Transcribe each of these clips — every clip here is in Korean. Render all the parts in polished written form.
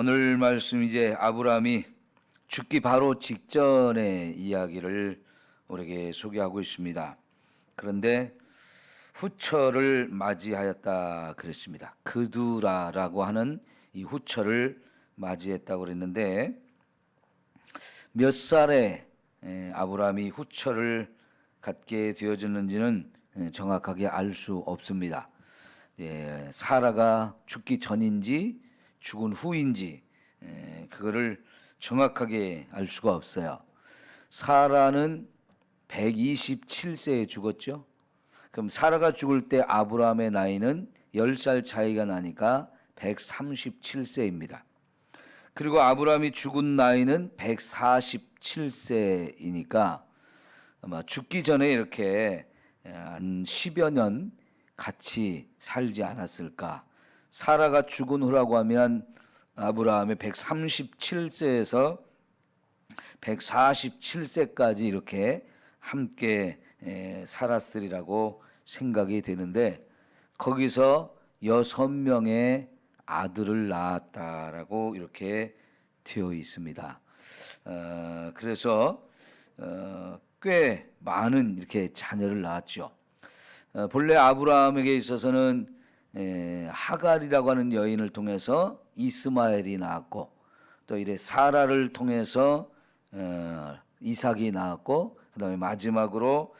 오늘 말씀 이제 아브라함이 죽기 바로 직전의 이야기를 우리에게 소개하고 있습니다. 그런데 후처를 맞이하였다 그랬습니다. 그두라라고 하는 이 후처를 맞이했다고 그랬는데 몇 살에 아브라함이 후처를 갖게 되어졌는지는 정확하게 알 수 없습니다. 사라가 죽기 전인지 죽은 후인지 그거를 정확하게 알 수가 없어요. 사라는 127세에 죽었죠. 그럼 사라가 죽을 때 아브라함의 나이는 10살 차이가 나니까 137세입니다. 그리고 아브라함이 죽은 나이는 147세이니까 아마 죽기 전에 이렇게 한 10여 년 같이 살지 않았을까. 사라가 죽은 후라고 하면 아브라함의 137세에서 147세까지 이렇게 함께 살았으리라고 생각이 되는데 거기서 6명의 아들을 낳았다라고 이렇게 되어 있습니다. 그래서 꽤 많은 이렇게 자녀를 낳았죠. 본래 아브라함에게 있어서는 하갈이라고 하는 여인을 통해서 이스마엘이 낳았고 또 이래 사라를 통해서 이삭이 낳았고 그다음에 마지막으로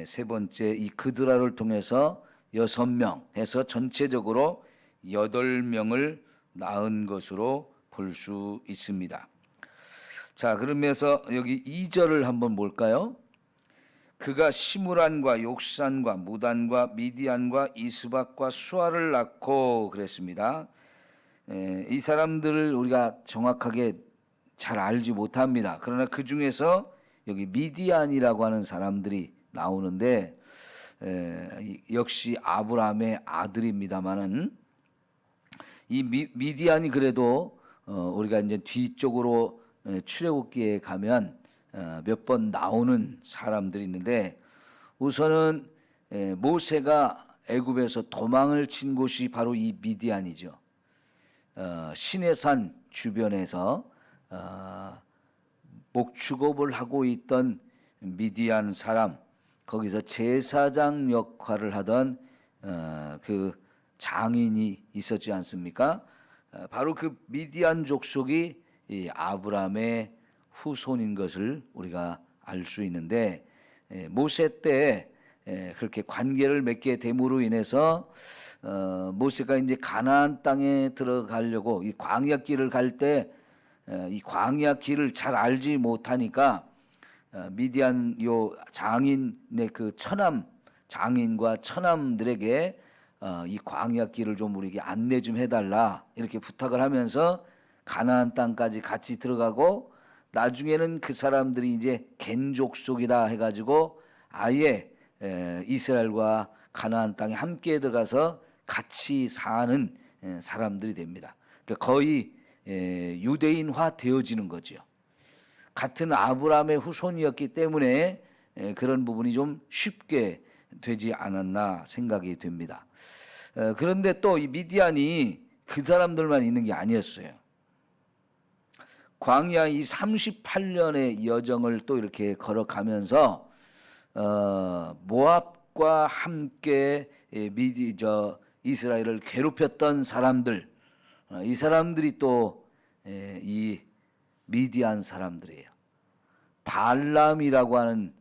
세 번째 이 그드라를 통해서 6명 해서 전체적으로 8명을 낳은 것으로 볼 수 있습니다. 자, 그러면서 여기 2절을 한번 볼까요? 그가 시므란과 욕산과 무단과 미디안과 이스박과 수아를 낳고 그랬습니다. 이 사람들을 우리가 정확하게 잘 알지 못합니다. 그러나 그 중에서 여기 미디안이라고 하는 사람들이 나오는데 역시 아브라함의 아들입니다만은 이 미디안이 그래도 우리가 이제 뒤쪽으로 출애굽기에 가면 몇 번 나오는 사람들이 있는데 우선은 모세가 애굽에서 도망을 친 곳이 바로 이 미디안이죠. 시내산 주변에서 목축업을 하고 있던 미디안 사람, 거기서 제사장 역할을 하던 그 장인이 있었지 않습니까? 바로 그 미디안 족속이 이 아브라함의 후손인 것을 우리가 알 수 있는데 모세 때 그렇게 관계를 맺게 됨으로 인해서 모세가 이제 가나안 땅에 들어가려고 이 광야 길을 갈 때 이 광야 길을 잘 알지 못하니까 미디안 요 장인의 그 처남 장인과 처남들에게 이 광야 길을 좀 우리에게 안내 좀 해달라 이렇게 부탁을 하면서 가나안 땅까지 같이 들어가고 나중에는 그 사람들이 이제 겐 족속이다 해가지고 아예 이스라엘과 가나안 땅에 함께 들어가서 같이 사는 사람들이 됩니다. 그러니까 거의 유대인화 되어지는 거죠. 같은 아브라함의 후손이었기 때문에 그런 부분이 좀 쉽게 되지 않았나 생각이 됩니다. 그런데 또 이 미디안이 그 사람들만 있는 게 아니었어요. 광야 이 38년의 여정을 또 이렇게 걸어가면서 모압과 함께 이스라엘을 괴롭혔던 사람들, 이 사람들이 또 이 미디안 사람들이에요. 발람이라고 하는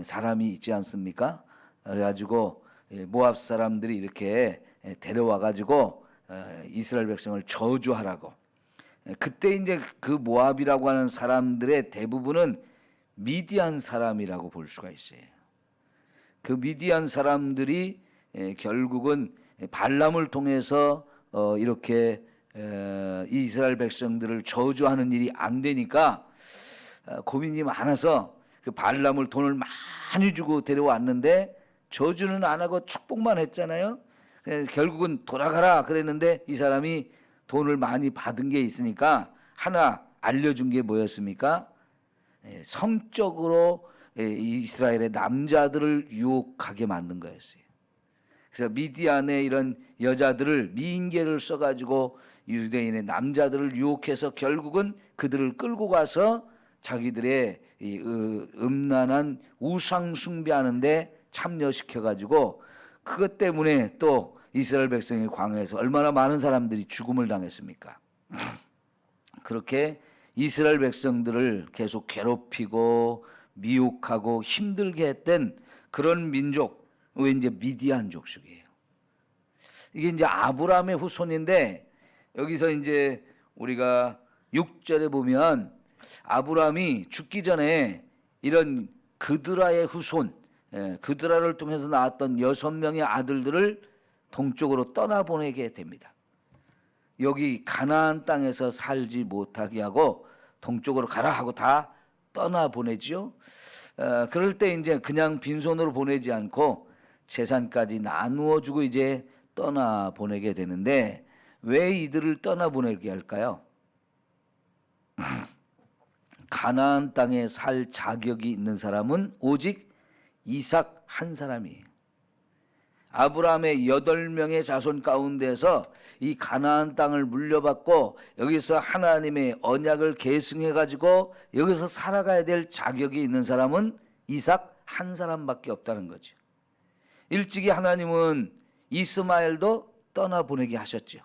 사람이 있지 않습니까? 그래가지고 모압 사람들이 이렇게 데려와 가지고 이스라엘 백성을 저주하라고. 그때 이제 그 모압이라고 하는 사람들의 대부분은 미디안 사람이라고 볼 수가 있어요. 그 미디안 사람들이 결국은 발람을 통해서 이렇게 이스라엘 백성들을 저주하는 일이 안 되니까 고민이 많아서 그 발람을 돈을 많이 주고 데려왔는데 저주는 안 하고 축복만 했잖아요. 결국은 돌아가라 그랬는데 이 사람이 돈을 많이 받은 게 있으니까 하나 알려준 게 뭐였습니까? 성적으로 이스라엘의 남자들을 유혹하게 만든 거였어요. 그래서 미디안의 이런 여자들을 미인계를 써가지고 유대인의 남자들을 유혹해서 결국은 그들을 끌고 가서 자기들의 이 음란한 우상 숭배하는데 참여시켜가지고 그것 때문에 또 이스라엘 백성이 광야에서 얼마나 많은 사람들이 죽음을 당했습니까? 그렇게 이스라엘 백성들을 계속 괴롭히고 미혹하고 힘들게 했던 그런 민족, 왜 이제 미디안 족속이에요. 이게 이제 아브라함의 후손인데 여기서 이제 우리가 6절에 보면 아브라함이 죽기 전에 이런 그드라의 후손, 그드라를 통해서 나왔던 6명의 아들들을 동쪽으로 떠나보내게 됩니다. 여기 가나안 땅에서 살지 못하게 하고 동쪽으로 가라 하고 다 떠나보내죠. 그럴 때 이제 그냥 빈손으로 보내지 않고 재산까지 나누어 주고 이제 떠나보내게 되는데 왜 이들을 떠나보내게 할까요? 가나안 땅에 살 자격이 있는 사람은 오직 이삭 한 사람이에요. 아브라함의 8명의 자손 가운데서 이 가나안 땅을 물려받고 여기서 하나님의 언약을 계승해가지고 여기서 살아가야 될 자격이 있는 사람은 이삭 한 사람밖에 없다는 거죠. 일찍이 하나님은 이스마엘도 떠나보내게 하셨죠.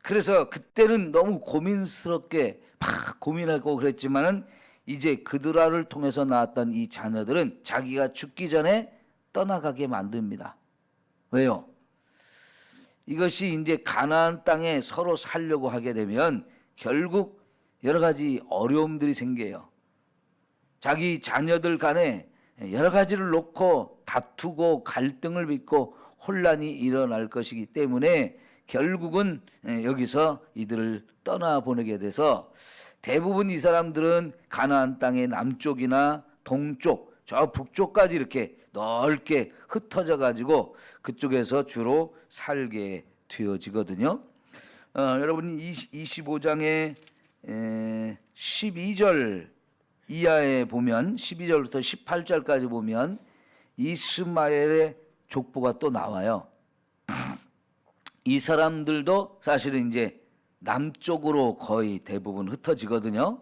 그래서 그때는 너무 고민스럽게 막 고민하고 그랬지만은 이제 그드라를 통해서 나왔던 이 자녀들은 자기가 죽기 전에 떠나가게 만듭니다. 왜요? 이것이 이제 가나안 땅에 서로 살려고 하게 되면 결국 여러 가지 어려움들이 생겨요. 자기 자녀들 간에 여러 가지를 놓고 다투고 갈등을 빚고 혼란이 일어날 것이기 때문에 결국은 여기서 이들을 떠나보내게 돼서 대부분 이 사람들은 가나안 땅의 남쪽이나 동쪽, 저 북쪽까지 이렇게 넓게 흩어져 가지고 그쪽에서 주로 살게 되어지거든요. 여러분 25장의 12절 이하에 보면 12절부터 18절까지 보면 이스마엘의 족보가 또 나와요. 이 사람들도 사실은 이제 남쪽으로 거의 대부분 흩어지거든요.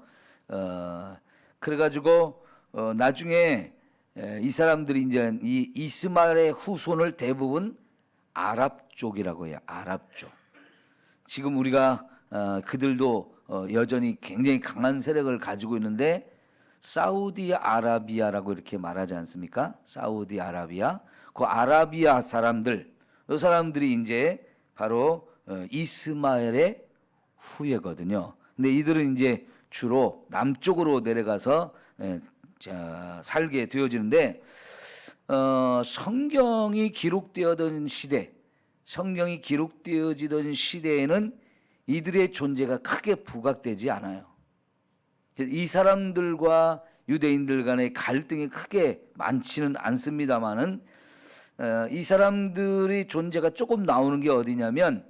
그래가지고 나중에 이 사람들이 이제 이 이스마엘의 후손을 대부분 아랍 쪽이라고 해요. 아랍 쪽. 지금 우리가 그들도 여전히 굉장히 강한 세력을 가지고 있는데 사우디아라비아라고 이렇게 말하지 않습니까? 사우디아라비아. 그 아라비아 사람들, 이 사람들이 이제 바로 이스마엘의 후예거든요. 근데 이들은 이제 주로 남쪽으로 내려가서 살게 되어지는데 성경이 기록되어던 시대, 성경이 기록되어지던 시대에는 이들의 존재가 크게 부각되지 않아요. 이 사람들과 유대인들 간의 갈등이 크게 많지는 않습니다만은 이 사람들의 존재가 조금 나오는 게 어디냐면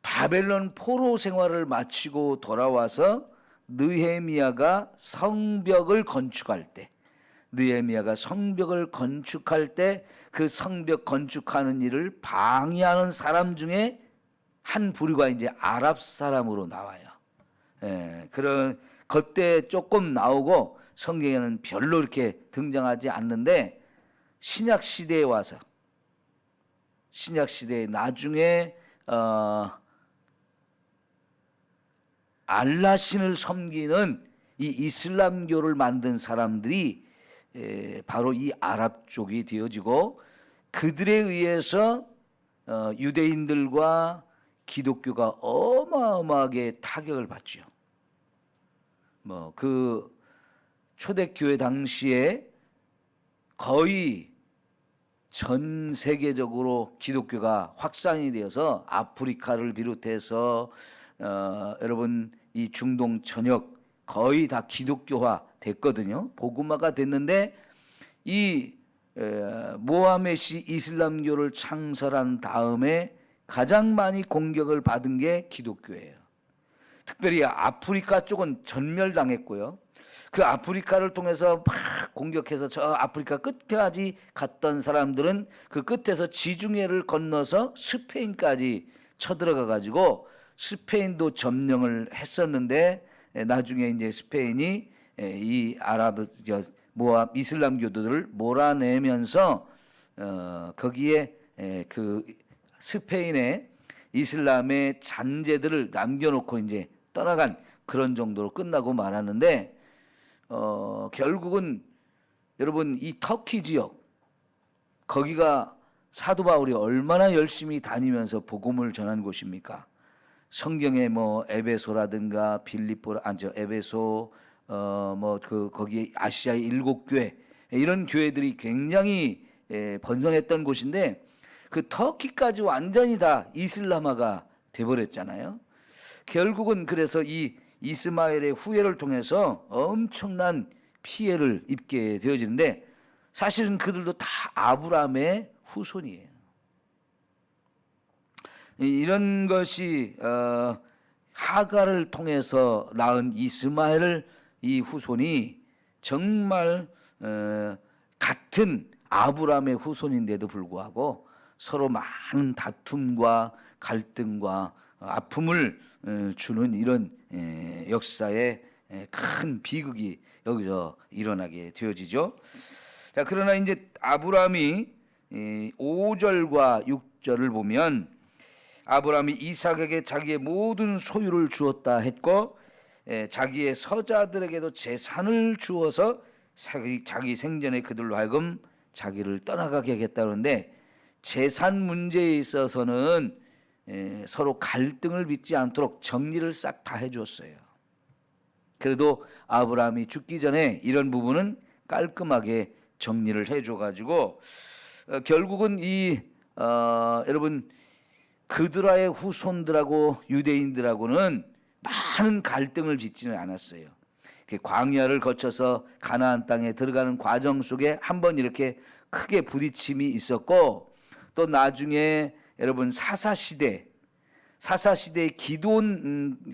바벨론 포로 생활을 마치고 돌아와서 느헤미야가 성벽을 건축할 때, 느헤미야가 성벽을 건축할 때 그 성벽 건축하는 일을 방해하는 사람 중에 한 부류가 이제 아랍 사람으로 나와요. 그런 그때 조금 나오고 성경에는 별로 이렇게 등장하지 않는데 신약 시대에 와서 신약 시대에 나중에 알라 신을 섬기는 이 이슬람교를 만든 사람들이 바로 이 아랍 쪽이 되어지고 그들에 의해서 유대인들과 기독교가 어마어마하게 타격을 받죠. 뭐 그 초대교회 당시에 거의 전 세계적으로 기독교가 확산이 되어서 아프리카를 비롯해서 여러분 이 중동 전역 거의 다 기독교화 됐거든요. 복음화가 됐는데 이 모하메시 이슬람교를 창설한 다음에 가장 많이 공격을 받은 게 기독교예요. 특별히 아프리카 쪽은 전멸당했고요. 그 아프리카를 통해서 막 쫙 공격해서 저 아프리카 끝에까지 갔던 사람들은 그 끝에서 지중해를 건너서 스페인까지 쳐들어가 가지고 스페인도 점령을 했었는데 나중에 이제 스페인이 이 아랍 모압 이슬람교도들을 몰아내면서 거기에 그 스페인의 이슬람의 잔재들을 남겨놓고 이제 떠나간 그런 정도로 끝나고 말았는데 결국은 여러분 이 터키 지역 거기가 사도 바울이 얼마나 열심히 다니면서 복음을 전한 곳입니까? 성경에 뭐 에베소라든가 빌립보 에베소 거기에 아시아의 7교회 이런 교회들이 굉장히 번성했던 곳인데 그 터키까지 완전히 다 이슬람화가 돼버렸잖아요. 결국은 그래서 이 이스마엘의 후예를 통해서 엄청난 피해를 입게 되어지는데 사실은 그들도 다 아브라함의 후손이에요. 이런 것이 하갈을 통해서 낳은 이스마엘 이 후손이 정말 같은 아브라함의 후손인데도 불구하고 서로 많은 다툼과 갈등과 아픔을 주는 이런 역사의 큰 비극이 여기서 일어나게 되어지죠. 자, 그러나 이제 아브라함이 5절과 6절을 보면 아브라함이 이삭에게 자기의 모든 소유를 주었다 했고 자기의 서자들에게도 재산을 주어서 자기 생전에 그들로 하여금 자기를 떠나가게 하겠다는데 재산 문제에 있어서는 서로 갈등을 빚지 않도록 정리를 싹 다 해줬어요. 그래도 아브라함이 죽기 전에 이런 부분은 깔끔하게 정리를 해줘가지고 결국은 여러분 그드라의 후손들하고 유대인들하고는 많은 갈등을 빚지는 않았어요. 광야를 거쳐서 가나안 땅에 들어가는 과정 속에 한번 이렇게 크게 부딪힘이 있었고 또 나중에 여러분 사사시대의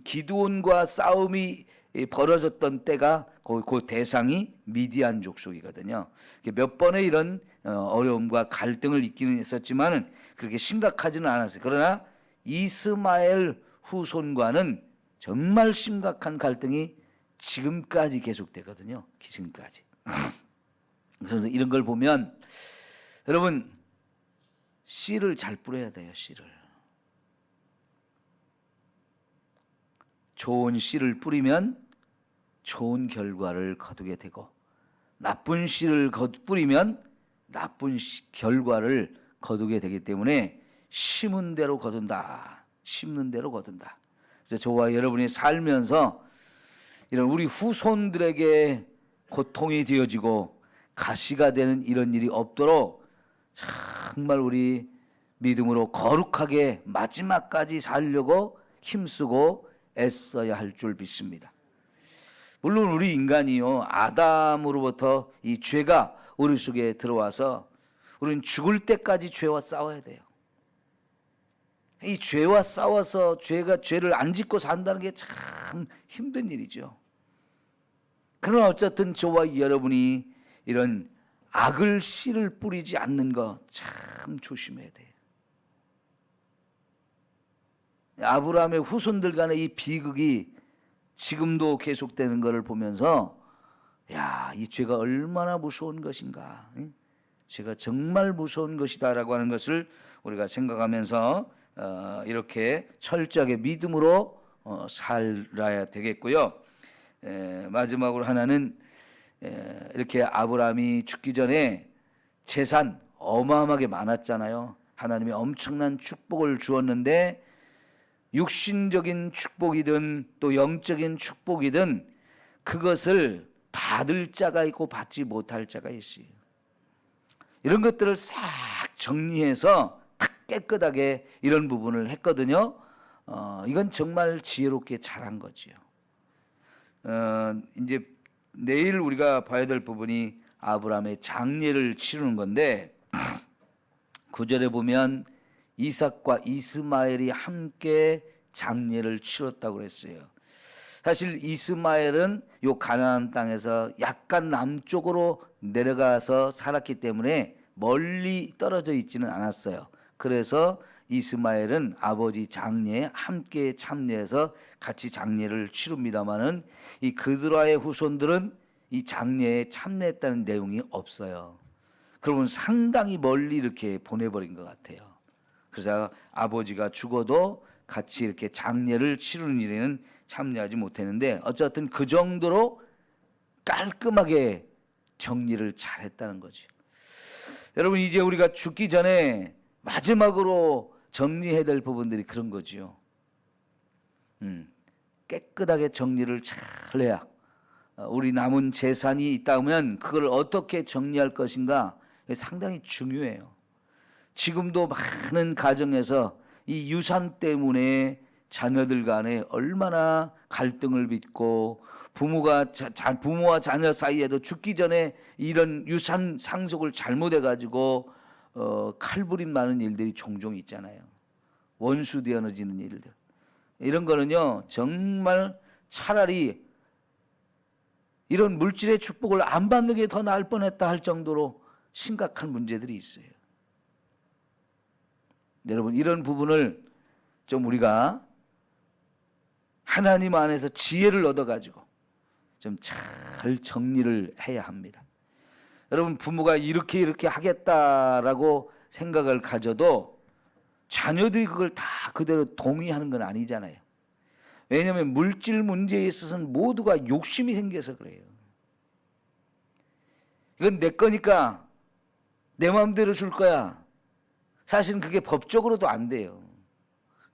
기드온과 싸움이 벌어졌던 때가 그 대상이 미디안 족속이거든요. 몇 번의 이런 어려움과 갈등을 있기는 했었지만은 그렇게 심각하지는 않았어요. 그러나 이스마엘 후손과는 정말 심각한 갈등이 지금까지 계속되거든요. 지금까지. 그래서 이런 걸 보면 여러분 씨를 잘 뿌려야 돼요. 씨를. 좋은 씨를 뿌리면 좋은 결과를 거두게 되고 나쁜 씨를 뿌리면 나쁜 결과를 거두게 되기 때문에 심은 대로 거둔다. 심는 대로 거둔다. 그래서 저와 여러분이 살면서 이런 우리 후손들에게 고통이 되어지고 가시가 되는 이런 일이 없도록 정말 우리 믿음으로 거룩하게 마지막까지 살려고 힘쓰고 애써야 할 줄 믿습니다. 물론 우리 인간이요 아담으로부터 이 죄가 우리 속에 들어와서 우리는 죽을 때까지 죄와 싸워야 돼요. 이 죄와 싸워서 죄를 안 짓고 산다는 게 참 힘든 일이죠. 그러나 어쨌든 저와 여러분이 이런 악을 씨를 뿌리지 않는 거 참 조심해야 돼요. 아브라함의 후손들 간의 이 비극이 지금도 계속되는 것을 보면서 이 죄가 얼마나 무서운 것인가. 죄가 정말 무서운 것이다라고 하는 것을 우리가 생각하면서 이렇게 철저하게 믿음으로 살아야 되겠고요. 마지막으로 하나는 이렇게 아브라함이 죽기 전에 재산 어마어마하게 많았잖아요. 하나님이 엄청난 축복을 주었는데 육신적인 축복이든 또 영적인 축복이든 그것을 받을 자가 있고 받지 못할 자가 있어요. 이런 것들을 싹 정리해서 탁 깨끗하게 이런 부분을 했거든요. 이건 정말 지혜롭게 잘한 거지요. 이제 내일 우리가 봐야 될 부분이 아브라함의 장례를 치르는 건데 9절에 보면 이삭과 이스마엘이 함께 장례를 치렀다고 그랬어요. 사실 이스마엘은 요 가나안 땅에서 약간 남쪽으로 내려가서 살았기 때문에 멀리 떨어져 있지는 않았어요. 그래서 이스마엘은 아버지 장례에 함께 참여해서 같이 장례를 치릅니다마는 이 그드라의 후손들은 이 장례에 참여했다는 내용이 없어요. 그러면 상당히 멀리 이렇게 보내버린 것 같아요. 그래서 아버지가 죽어도 같이 이렇게 장례를 치르는 일에는 참여하지 못했는데 어쨌든 그 정도로 깔끔하게 정리를 잘했다는 거죠. 여러분 이제 우리가 죽기 전에 마지막으로 정리해야 될 부분들이 그런 거지요. 깨끗하게 정리를 잘 해야 우리 남은 재산이 있다면 그걸 어떻게 정리할 것인가 상당히 중요해요. 지금도 많은 가정에서 이 유산 때문에 자녀들 간에 얼마나 갈등을 빚고 부모와 자녀 사이에도 죽기 전에 이런 유산 상속을 잘못해 가지고 칼부림 나는 일들이 종종 있잖아요. 원수 되어지는 일들. 이런 거는요 정말 차라리 이런 물질의 축복을 안 받는 게 더 나을 뻔했다 할 정도로 심각한 문제들이 있어요. 여러분 이런 부분을 좀 우리가 하나님 안에서 지혜를 얻어가지고 좀 잘 정리를 해야 합니다. 여러분 부모가 이렇게 하겠다라고 생각을 가져도 자녀들이 그걸 다 그대로 동의하는 건 아니잖아요. 왜냐하면 물질 문제에 있어서는 모두가 욕심이 생겨서 그래요. 이건 내 거니까 내 마음대로 줄 거야. 사실은 그게 법적으로도 안 돼요.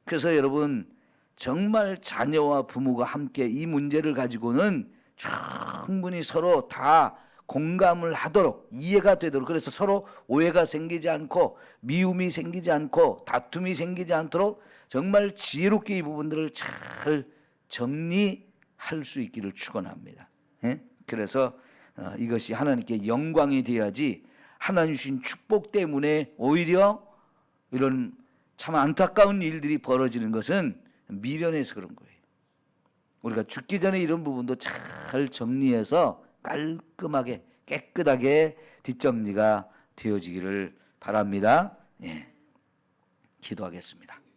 그래서 여러분 정말 자녀와 부모가 함께 이 문제를 가지고는 충분히 서로 다 공감을 하도록 이해가 되도록 그래서 서로 오해가 생기지 않고 미움이 생기지 않고 다툼이 생기지 않도록 정말 지혜롭게 이 부분들을 잘 정리할 수 있기를 축원합니다. 그래서 이것이 하나님께 영광이 되어야지 하나님 주신 축복 때문에 오히려 이런 참 안타까운 일들이 벌어지는 것은 미련해서 그런 거예요. 우리가 죽기 전에 이런 부분도 잘 정리해서 깔끔하게 깨끗하게 뒷정리가 되어지기를 바랍니다. 기도하겠습니다.